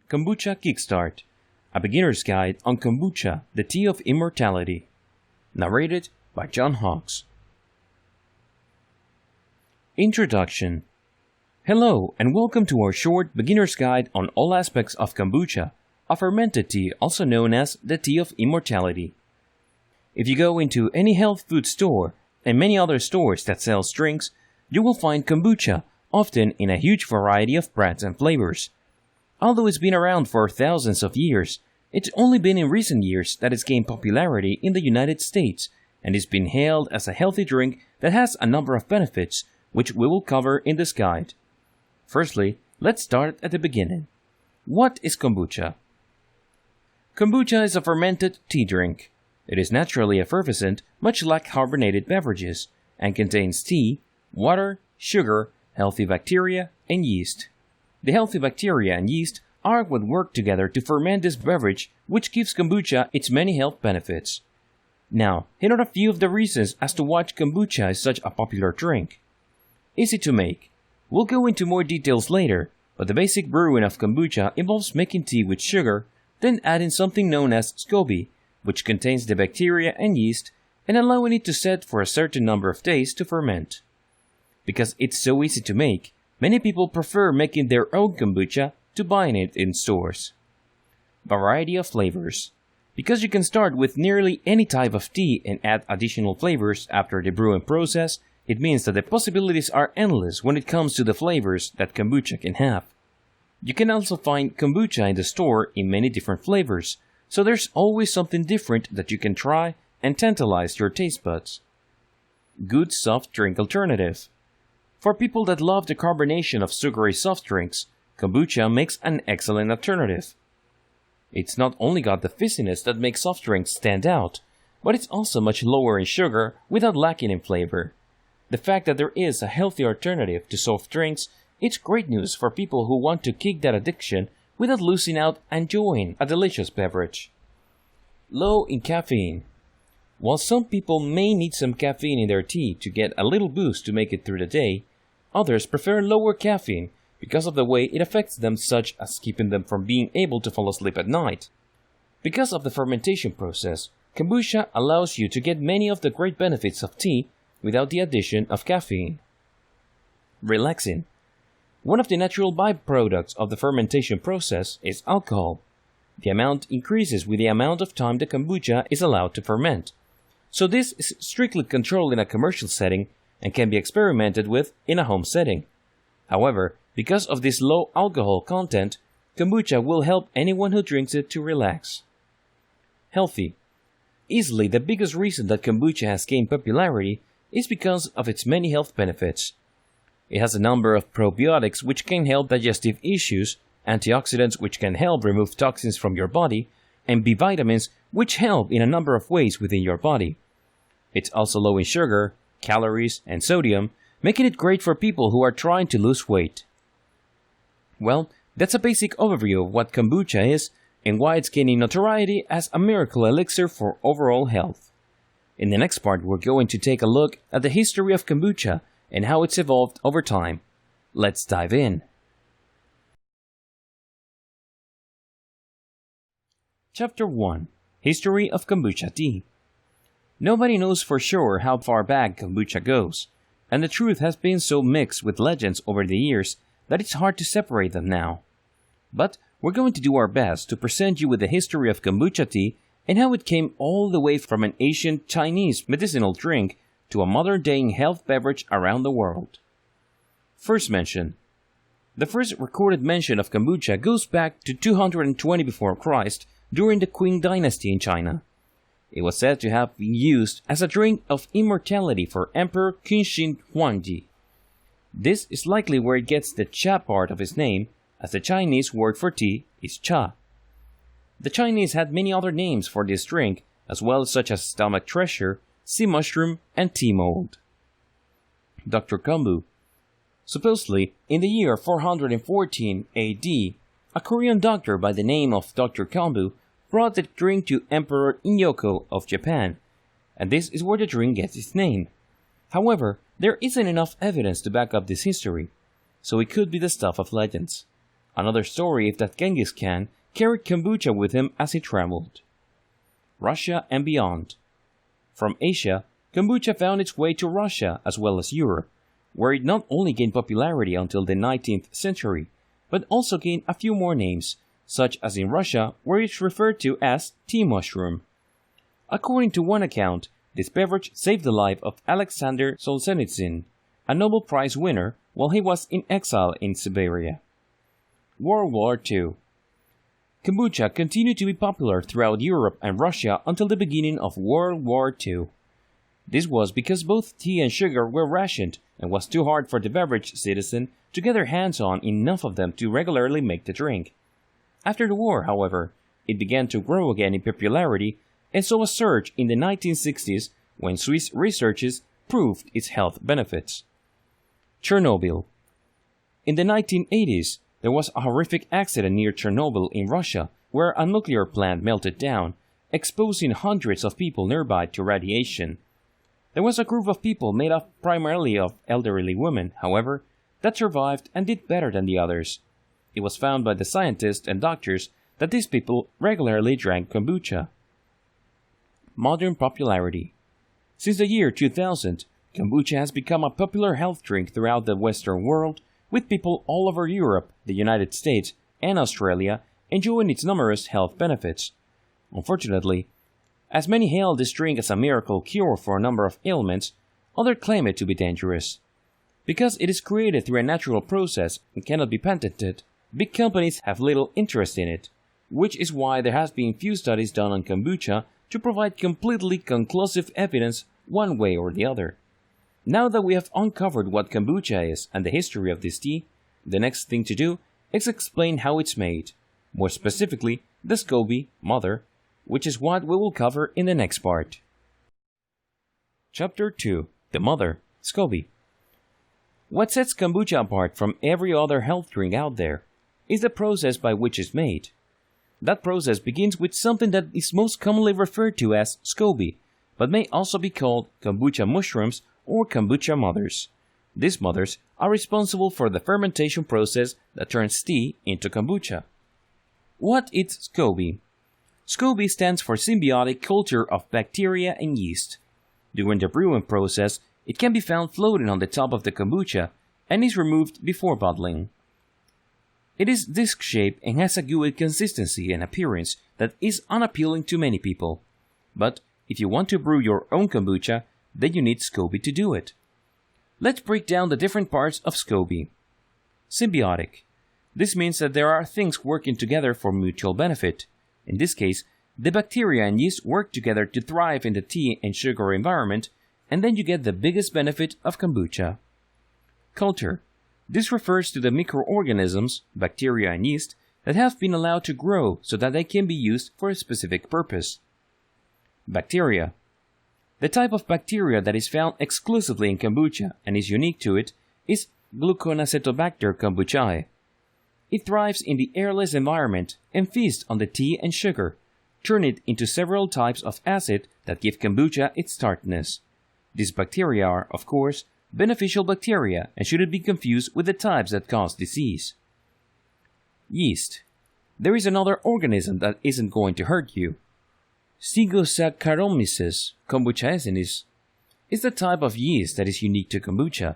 Kombucha Kickstart, a beginner's guide on kombucha, the tea of immortality. Narrated by John Hawkes. Introduction. Hello and welcome to our short beginner's guide on all aspects of kombucha, a fermented tea also known as the tea of immortality. If you go into any health food store and many other stores that sell drinks, you will find kombucha, often in a huge variety of brands and flavors. Although it's been around for thousands of years, it's only been in recent years that it's gained popularity in the United States and is being hailed as a healthy drink that has a number of benefits, which we will cover in this guide. Firstly, let's start at the beginning. What is kombucha? Kombucha is a fermented tea drink. It is naturally effervescent, much like carbonated beverages, and contains tea, water, sugar, healthy bacteria, and yeast. The healthy bacteria and yeast are what work together to ferment this beverage, which gives kombucha its many health benefits. Now, here are a few of the reasons as to why kombucha is such a popular drink. Easy to make. We'll go into more details later, but the basic brewing of kombucha involves making tea with sugar, then adding something known as Scobey, which contains the bacteria and yeast, and allowing it to set for a certain number of days to ferment. Because it's so easy to make, many people prefer making their own kombucha to buying it in stores. Variety of flavors. Because you can start with nearly any type of tea and add additional flavors after the brewing process, it means that the possibilities are endless when it comes to the flavors that kombucha can have. You can also find kombucha in the store in many different flavors, so there's always something different that you can try and tantalize your taste buds. Good soft drink alternative. For people that love the carbonation of sugary soft drinks, kombucha makes an excellent alternative. It's not only got the fizziness that makes soft drinks stand out, but it's also much lower in sugar without lacking in flavor. The fact that there is a healthy alternative to soft drinks, it's great news for people who want to kick that addiction without losing out and enjoying a delicious beverage. Low in caffeine. While some people may need some caffeine in their tea to get a little boost to make it through the day, others prefer lower caffeine because of the way it affects them, such as keeping them from being able to fall asleep at night. Because of the fermentation process, kombucha allows you to get many of the great benefits of tea without the addition of caffeine. Relaxing. One of the natural byproducts of the fermentation process is alcohol. The amount increases with the amount of time the kombucha is allowed to ferment. So this is strictly controlled in a commercial setting and can be experimented with in a home setting. However, because of this low alcohol content, kombucha will help anyone who drinks it to relax. Healthy. Easily the biggest reason that kombucha has gained popularity is because of its many health benefits. It has a number of probiotics which can help digestive issues, antioxidants which can help remove toxins from your body, and B vitamins which help in a number of ways within your body. It's also low in sugar, calories, and sodium, making it great for people who are trying to lose weight. Well, that's a basic overview of what kombucha is and why it's gaining notoriety as a miracle elixir for overall health. In the next part, we're going to take a look at the history of kombucha and how it's evolved over time. Let's dive in. Chapter 1. History of kombucha tea. Nobody knows for sure how far back kombucha goes, and the truth has been so mixed with legends over the years that it's hard to separate them now. But we're going to do our best to present you with the history of kombucha tea and how it came all the way from an ancient Chinese medicinal drink to a modern-day health beverage around the world. First mention. The first recorded mention of kombucha goes back to 220 before Christ during the Qing dynasty in China. It was said to have been used as a drink of immortality for Emperor Qinshi Huangdi. This is likely where it gets the cha part of its name, as the Chinese word for tea is cha. The Chinese had many other names for this drink, as well such as stomach treasure, sea mushroom, and tea mold. Dr. Kombu. Supposedly, in the year 414 AD, a Korean doctor by the name of Dr. Kombu brought the drink to Emperor Inyoko of Japan, and this is where the drink gets its name. However, there isn't enough evidence to back up this history, so it could be the stuff of legends. Another story is that Genghis Khan carried kombucha with him as he traveled. Russia and beyond. From Asia, kombucha found its way to Russia as well as Europe, where it not only gained popularity until the 19th century, but also gained a few more names, such as in Russia, where it's referred to as tea mushroom. According to one account, this beverage saved the life of Alexander Solzhenitsyn, a Nobel Prize winner, while he was in exile in Siberia. World War II. Kombucha continued to be popular throughout Europe and Russia until the beginning of World War II. This was because both tea and sugar were rationed and was too hard for the beverage citizen to get their hands on enough of them to regularly make the drink. After the war, however, it began to grow again in popularity and saw a surge in the 1960s when Swiss researchers proved its health benefits. Chernobyl. In the 1980s, there was a horrific accident near Chernobyl in Russia where a nuclear plant melted down, exposing hundreds of people nearby to radiation. There was a group of people made up primarily of elderly women, however, that survived and did better than the others. It was found by the scientists and doctors that these people regularly drank kombucha. Modern popularity. Since the year 2000, kombucha has become a popular health drink throughout the Western world, with people all over Europe, the United States, and Australia enjoying its numerous health benefits. Unfortunately, as many hail this drink as a miracle cure for a number of ailments, others claim it to be dangerous. Because it is created through a natural process and cannot be patented, big companies have little interest in it, which is why there has been few studies done on kombucha to provide completely conclusive evidence one way or the other. Now that we have uncovered what kombucha is and the history of this tea, the next thing to do is explain how it's made, more specifically the Scobey, mother, which is what we will cover in the next part. Chapter 2. The Mother, Scobey. What sets kombucha apart from every other health drink out there is the process by which it's made. That process begins with something that is most commonly referred to as Scobey, but may also be called kombucha mushrooms or kombucha mothers. These mothers are responsible for the fermentation process that turns tea into kombucha. What is Scobey? Scobey stands for symbiotic culture of bacteria and yeast. During the brewing process, it can be found floating on the top of the kombucha and is removed before bottling. It is disc-shaped and has a gooey consistency and appearance that is unappealing to many people. But if you want to brew your own kombucha, then you need Scobey to do it. Let's break down the different parts of Scobey. Symbiotic. This means that there are things working together for mutual benefit. In this case, the bacteria and yeast work together to thrive in the tea and sugar environment, and then you get the biggest benefit of kombucha. Culture. This refers to the microorganisms, bacteria and yeast, that have been allowed to grow so that they can be used for a specific purpose. Bacteria. The type of bacteria that is found exclusively in kombucha and is unique to it is Gluconacetobacter kombuchae. It thrives in the airless environment and feasts on the tea and sugar, turning it into several types of acid that give kombucha its tartness. These bacteria are, of course, beneficial bacteria and shouldn't be confused with the types that cause disease. Yeast. There is another organism that isn't going to hurt you. Stegosaccharomyces kombuchaensis is the type of yeast that is unique to kombucha,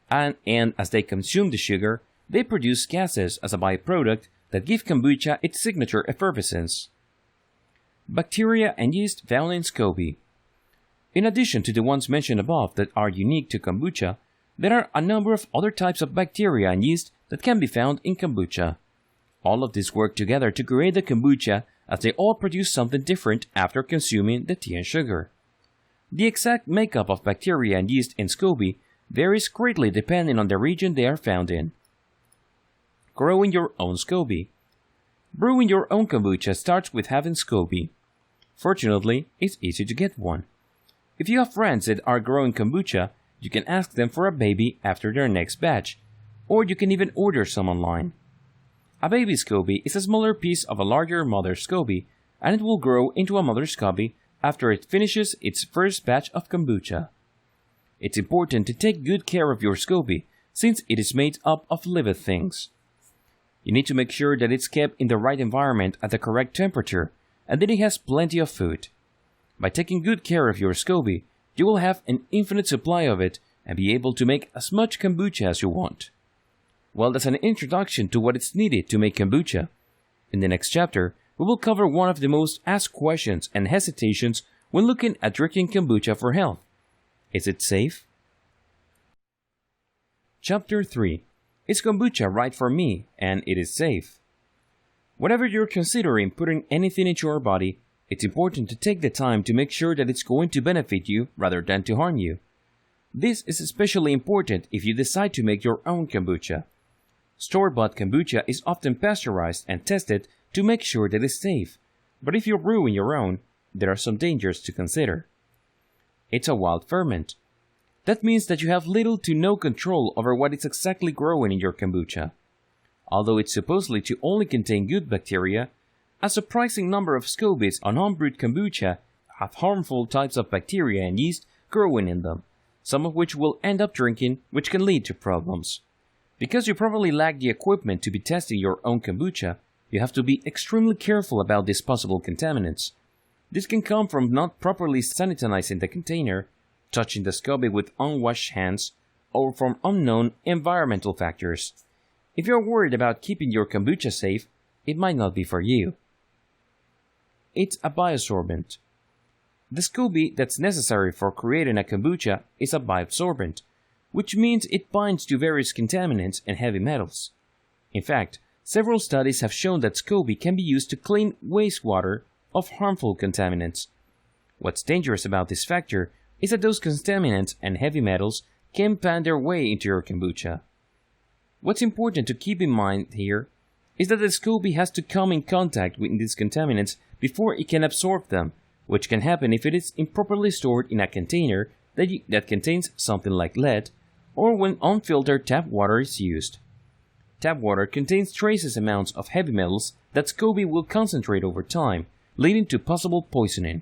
and as they consume the sugar, they produce gases as a byproduct that give kombucha its signature effervescence. Bacteria and yeast found in Scobey. In addition to the ones mentioned above that are unique to kombucha, there are a number of other types of bacteria and yeast that can be found in kombucha. All of these work together to create the kombucha, as they all produce something different after consuming the tea and sugar. The exact makeup of bacteria and yeast in Scobey varies greatly depending on the region they are found in. Growing your own Scobey. Brewing your own kombucha starts with having Scobey. Fortunately, it's easy to get one. If you have friends that are growing kombucha, you can ask them for a baby after their next batch, or you can even order some online. A baby Scobey is a smaller piece of a larger mother Scobey, and it will grow into a mother Scobey after it finishes its first batch of kombucha. It's important to take good care of your Scobey, since it is made up of living things. You need to make sure that it's kept in the right environment at the correct temperature and that it has plenty of food. By taking good care of your Scobey, you will have an infinite supply of it and be able to make as much kombucha as you want. Well, that's an introduction to what is needed to make kombucha. In the next chapter, we will cover one of the most asked questions and hesitations when looking at drinking kombucha for health. Is it safe? Chapter 3. Is kombucha right for me and it is safe? Whenever you're considering putting anything into your body, it's important to take the time to make sure that it's going to benefit you rather than to harm you. This is especially important if you decide to make your own kombucha. Store-bought kombucha is often pasteurized and tested to make sure that it's safe, but if you're brewing your own, there are some dangers to consider. It's a wild ferment. That means that you have little to no control over what is exactly growing in your kombucha. Although it's supposedly to only contain good bacteria, a surprising number of scobies on homebrewed kombucha have harmful types of bacteria and yeast growing in them, some of which we'll end up drinking, which can lead to problems. Because you probably lack the equipment to be testing your own kombucha, you have to be extremely careful about these possible contaminants. This can come from not properly sanitizing the container, touching the Scobey with unwashed hands, or from unknown environmental factors. If you're worried about keeping your kombucha safe, it might not be for you. It's a biosorbent. The Scobey that's necessary for creating a kombucha is a bioabsorbent, which means it binds to various contaminants and heavy metals. In fact, several studies have shown that Scobey can be used to clean wastewater of harmful contaminants. What's dangerous about this factor is that those contaminants and heavy metals can find their way into your kombucha. What's important to keep in mind here is that the Scobey has to come in contact with these contaminants before it can absorb them, which can happen if it is improperly stored in a container that contains something like lead, or when unfiltered tap water is used. Tap water contains trace amounts of heavy metals that Scobey will concentrate over time, leading to possible poisoning.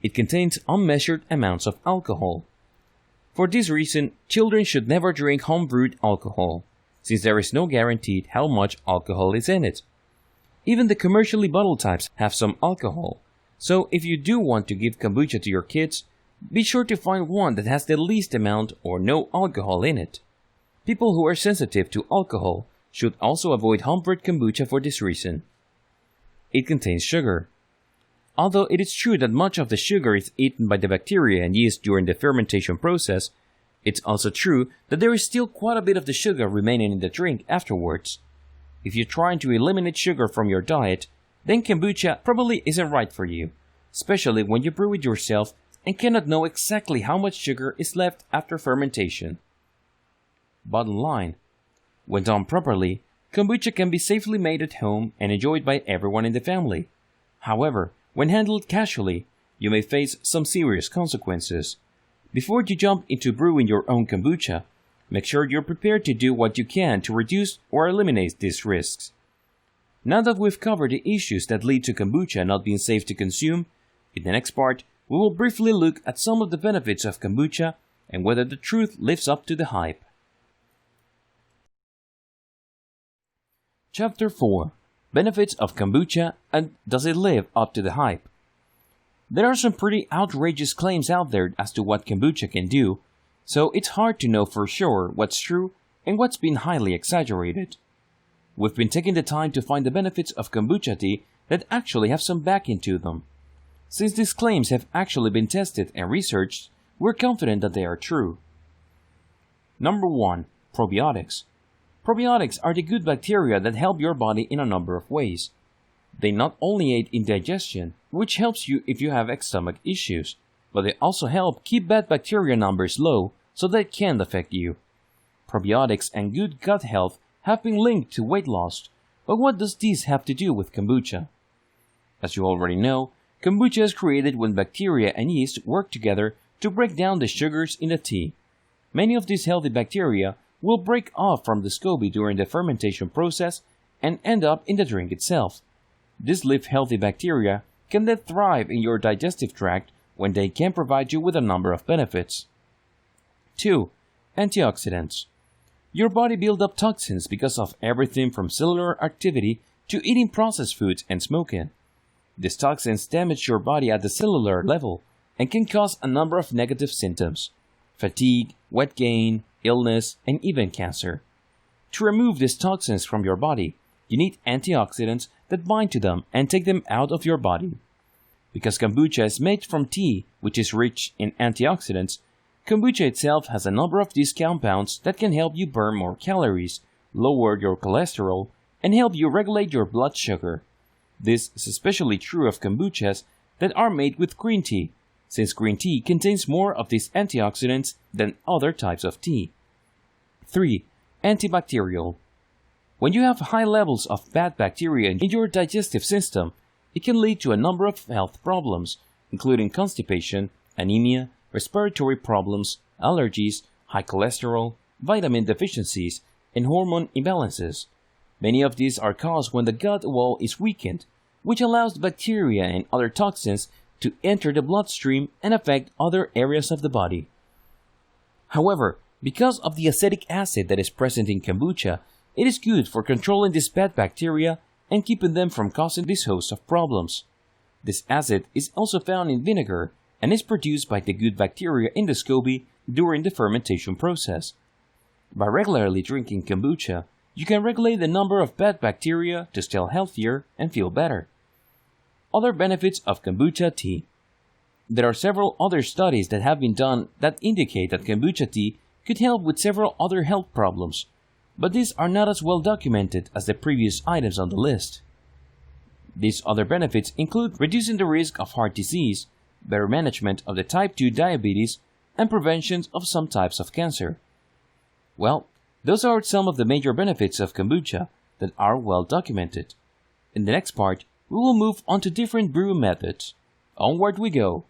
It contains unmeasured amounts of alcohol. For this reason, children should never drink homebrewed alcohol, since there is no guarantee how much alcohol is in it. Even the commercially bottled types have some alcohol, so if you do want to give kombucha to your kids, be sure to find one that has the least amount or no alcohol in it. People who are sensitive to alcohol should also avoid homebrewed kombucha for this reason. It contains sugar. Although it is true that much of the sugar is eaten by the bacteria and yeast during the fermentation process, it's also true that there is still quite a bit of the sugar remaining in the drink afterwards. If you're trying to eliminate sugar from your diet, then kombucha probably isn't right for you, especially when you brew it yourself and cannot know exactly how much sugar is left after fermentation. Bottom line, when done properly, kombucha can be safely made at home and enjoyed by everyone in the family. However, when handled casually, you may face some serious consequences. Before you jump into brewing your own kombucha, make sure you're prepared to do what you can to reduce or eliminate these risks. Now that we've covered the issues that lead to kombucha not being safe to consume, in the next part, we will briefly look at some of the benefits of kombucha and whether the truth lives up to the hype. Chapter 4. Benefits of kombucha and does it live up to the hype? There are some pretty outrageous claims out there as to what kombucha can do, so it's hard to know for sure what's true and what's been highly exaggerated. We've been taking the time to find the benefits of kombucha tea that actually have some backing to them. Since these claims have actually been tested and researched, we're confident that they are true. Number 1. Probiotics. Probiotics are the good bacteria that help your body in a number of ways. They not only aid in digestion, which helps you if you have stomach issues, but they also help keep bad bacteria numbers low so that can't affect you. Probiotics and good gut health have been linked to weight loss, but what does this have to do with kombucha? As you already know, kombucha is created when bacteria and yeast work together to break down the sugars in the tea. Many of these healthy bacteria will break off from the Scobey during the fermentation process and end up in the drink itself. These live-healthy bacteria can then thrive in your digestive tract when they can provide you with a number of benefits. 2. Antioxidants. Your body builds up toxins because of everything from cellular activity to eating processed foods and smoking. These toxins damage your body at the cellular level and can cause a number of negative symptoms: fatigue, weight gain, illness, and even cancer. To remove these toxins from your body, you need antioxidants that bind to them and take them out of your body. Because kombucha is made from tea, which is rich in antioxidants, kombucha itself has a number of these compounds that can help you burn more calories, lower your cholesterol, and help you regulate your blood sugar. This is especially true of kombuchas that are made with green tea, since green tea contains more of these antioxidants than other types of tea. 3. Antibacterial. When you have high levels of bad bacteria in your digestive system, it can lead to a number of health problems, including constipation, anemia, respiratory problems, allergies, high cholesterol, vitamin deficiencies, and hormone imbalances. Many of these are caused when the gut wall is weakened, which allows bacteria and other toxins to enter the bloodstream and affect other areas of the body. However, because of the acetic acid that is present in kombucha, it is good for controlling these bad bacteria and keeping them from causing this host of problems. This acid is also found in vinegar and is produced by the good bacteria in the Scobey during the fermentation process. By regularly drinking kombucha, you can regulate the number of bad bacteria to stay healthier and feel better. Other benefits of kombucha tea. There are several other studies that have been done that indicate that kombucha tea could help with several other health problems, but these are not as well documented as the previous items on the list. These other benefits include reducing the risk of heart disease, better management of the type 2 diabetes, and prevention of some types of cancer. Well, those are some of the major benefits of kombucha that are well documented. In the next part, we will move on to different brew methods. Onward we go!